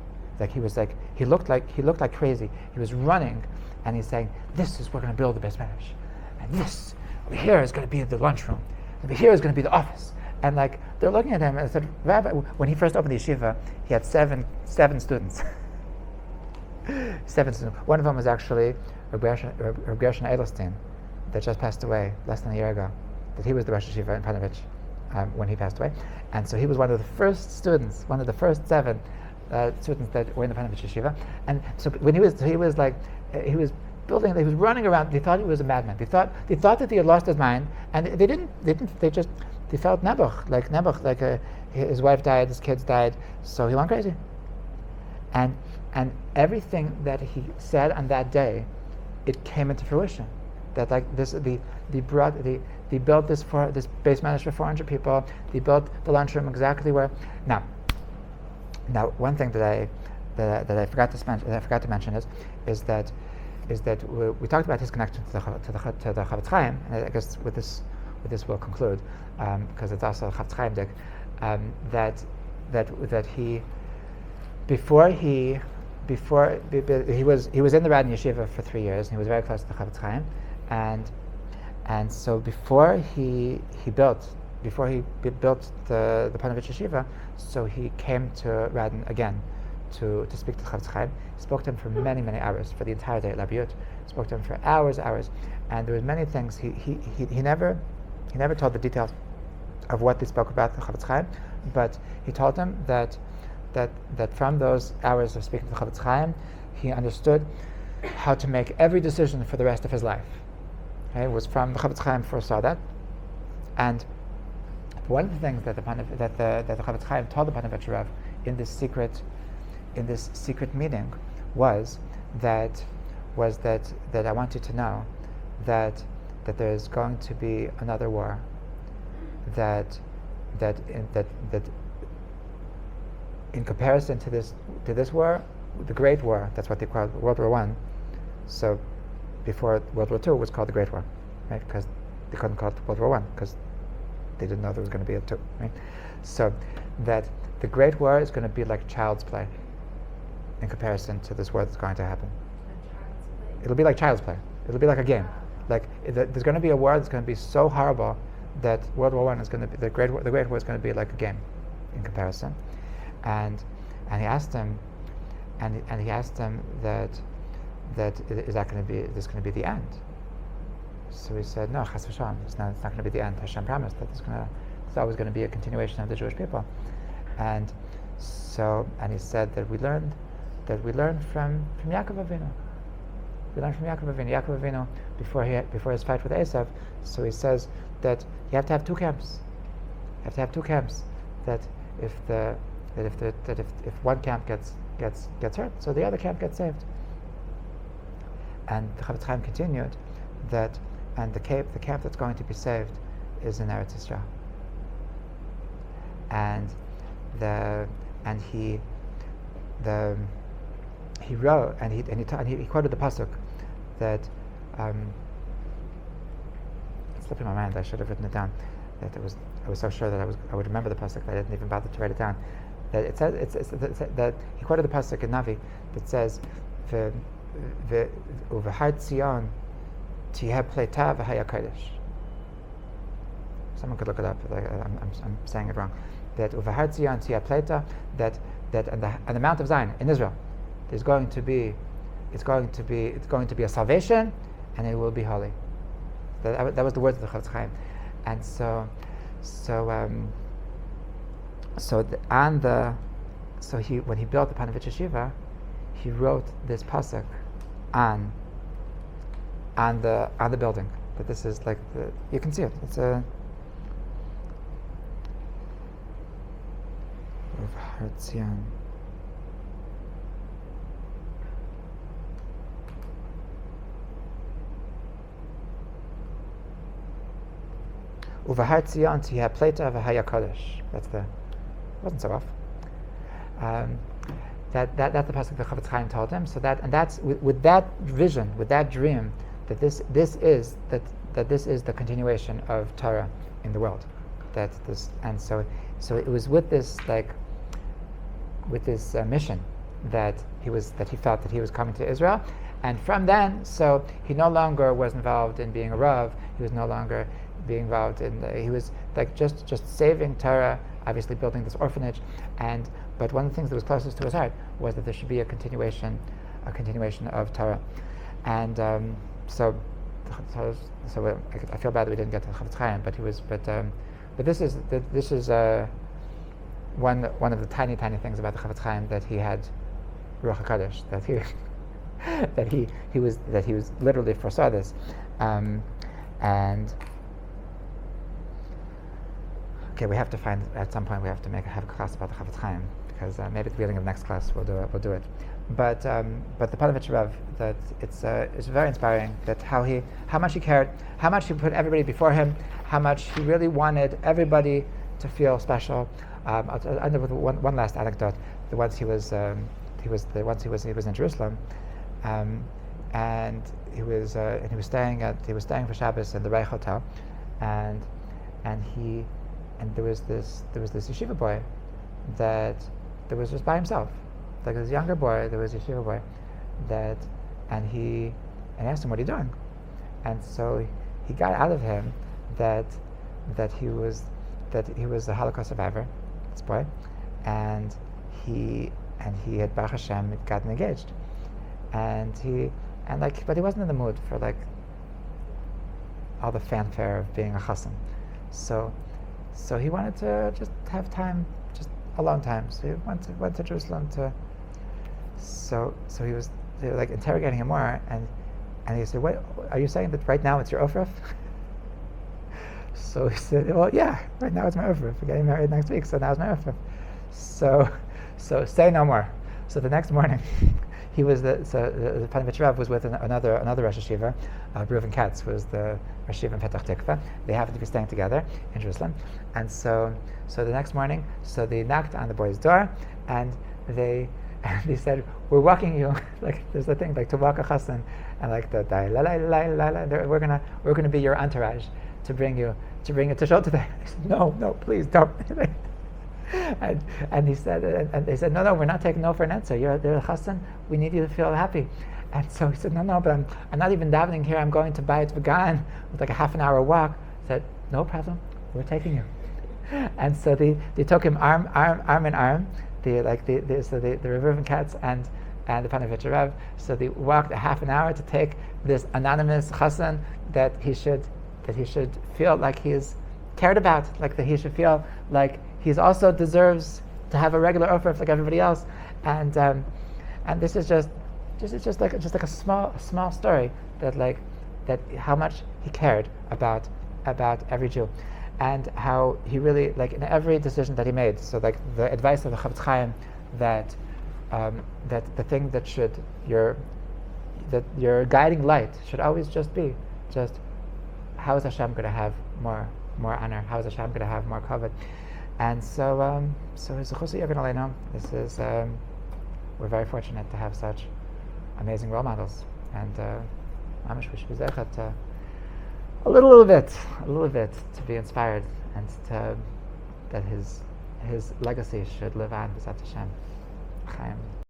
He looked like crazy. He was running, and he's saying, we're going to build the base medrash, and this over here is going to be the lunchroom, over here is going to be the office. And they're looking at him, and I said, Rabbi, when he first opened the yeshiva, he had seven students. 7 students. One of them was actually Reb Gershon Edelstein, that just passed away less than a year ago. That he was the Rosh Yeshiva in Ponevicher when he passed away, and so he was one of the first students, one of the first 7 students that were in the Ponevicher yeshiva. And so when he was building, he was running around. They thought he was a madman. They thought that he had lost his mind, and they didn't. They felt Nebuch, his wife died, his kids died, so he went crazy. And everything that he said on that day, it came into fruition. That they built this base medrash for 400 people. They built the lunchroom exactly where. Now, one thing that I forgot to mention is that we talked about his connection to the Chafetz Chaim, and I guess with this we'll conclude, because it's also Chafetz Chaim dik, that he before he was in the Radin Yeshiva for 3 years, and he was very close to the Chafetz Chaim, and so before he built the Ponevicher yeshiva, so he came to Radin again to speak to Chafetz Chaim. He spoke to him for many hours, for the entire day at Labiyut. Spoke to him for hours, and there was many things he never told the details of what they spoke about the Chafetz Chaim, but he told him that from those hours of speaking to Chafetz Chaim, he understood how to make every decision for the rest of his life. Okay? It was from the Chafetz Chaim foresaw that, and one of the things that the Chafetz Chaim told the Ponevicher Rav in this secret meeting was that I want you to know that there's going to be another war. That in comparison to this war, the Great War, that's what they called World War I. So before World War II, it was called the Great War, right? Because they couldn't call it World War I because they didn't know there was going to be a II, right? So that the Great War is going to be like child's play in comparison to this war that's going to happen. It'll be like child's play. It'll be like a game. There's going to be a war that's going to be so horrible that World War I is going to be the Great War is going to be like a game in comparison. And he asked him, that is that going to be this going to be the end? So he said, no, Chas v'shalom, it's not going to be the end. Hashem promised that it's always going to be a continuation of the Jewish people. And he said that we learned from Yaakov Avinu. We learned from Yaakov Avinu. Yaakov Avinu, before his fight with Esav, so he says that you have to have two camps. You have to have two camps. That if one camp gets hurt, so the other camp gets saved. And the Chafetz Chaim continued that, and the camp that's going to be saved is in Eretz Yisrael. And he wrote and he quoted the pasuk that it's slipping my mind. I should have written it down. That I was so sure that I would remember the pasuk that I didn't even bother to write it down. That it says that he quoted the pasuk in Navi that says Uvehar Tzion Tiheh Pleita v'Haya Kodesh. Someone could look it up. I'm saying it wrong. That Uvehar Tzion Tiheh Pleita, that and the Mount of Zion in Israel, there's going to be a salvation, and it will be holy. That was the words of the Chafetz Chaim, and when he built the Ponevicher Shiva, he wrote this pasuk on the building. That this is like you can see it. It's a Hertzion. Uvehar Tzion Tiheh Pleita v'Haya Kodesh. Wasn't so off. That's the pasuk the Chafetz Chaim told him. So that's with that vision, with that dream, that this is the continuation of Torah in the world. So it was with this mission that he felt that he was coming to Israel, and from then, so he no longer was involved in being a rav. He was no longer being involved in. He was like just saving Torah, obviously building this orphanage, but one of the things that was closest to his heart was that there should be a continuation of Torah, and so I feel bad that we didn't get to Chafetz Chaim, but this is one of the tiny things about the Chafetz Chaim, that he had Ruach HaKodesh, that he was literally foresaw this, and okay, we have to find at some point we have to have a class about the Chafetz Chaim, because maybe at the beginning of next class we'll do it. But the Ponevicher Rav, that it's very inspiring, that how much he cared, how much he put everybody before him, how much he really wanted everybody to feel special. I'll end up with one last anecdote. Once he was in Jerusalem, and he was staying for Shabbos in the Reich Hotel, and there was this yeshiva boy that was just by himself, like this younger boy. There was a yeshiva boy and he asked him, "What are you doing?" And so he got out of him that he was a Holocaust survivor, this boy, and he had Baruch Hashem gotten engaged, but he wasn't in the mood for like all the fanfare of being a chassan, so he wanted to just have time, just alone time. So he went to Jerusalem so they were like interrogating him more, and he said, "What are you saying, that right now it's your ofruf?" So he said, "Well, yeah, right now it's my ofruf. We're getting married next week, so now it's my ofruf." So say no more. So the next morning, the Ponevicher Rav was with another Rosh Yeshiva, Reuven Katz was the Rosh Yeshiva in Petach Tikva. They happened to be staying together in Jerusalem, and so the next morning, so they knocked on the boy's door, and they said, "We're walking you," like there's the thing, like to walk a chassan, and like the la la la la la. We're gonna be your entourage to bring you to show to them. He said, "No, please don't." And he said, and they said, "No, we're not taking no for an answer. You're a chassan. We need you to feel happy." And so he said, "No, but I'm not even davening here. I'm going to Bayit V'Gan with like a half an hour walk." I said, "No problem. We're taking you." And so they took him arm in arm. The Reuven Katz and and the Ponevicher Rebbe. So they walked a half an hour to take this anonymous chassan that he should feel like he's cared about, like that he should feel like he's also deserves to have a regular offer like everybody else. And this is just like a small story that how much he cared about every Jew, and how he really, like, in every decision that he made. So like the advice of the Chafetz Chaim that the thing that your guiding light should always just be how is Hashem going to have more honor? How is Hashem going to have more kavod? And so this is we're very fortunate to have such amazing role models, and we should be zeichet a little bit to be inspired, and that his legacy should live on. B'ezrat Hashem. Chaim.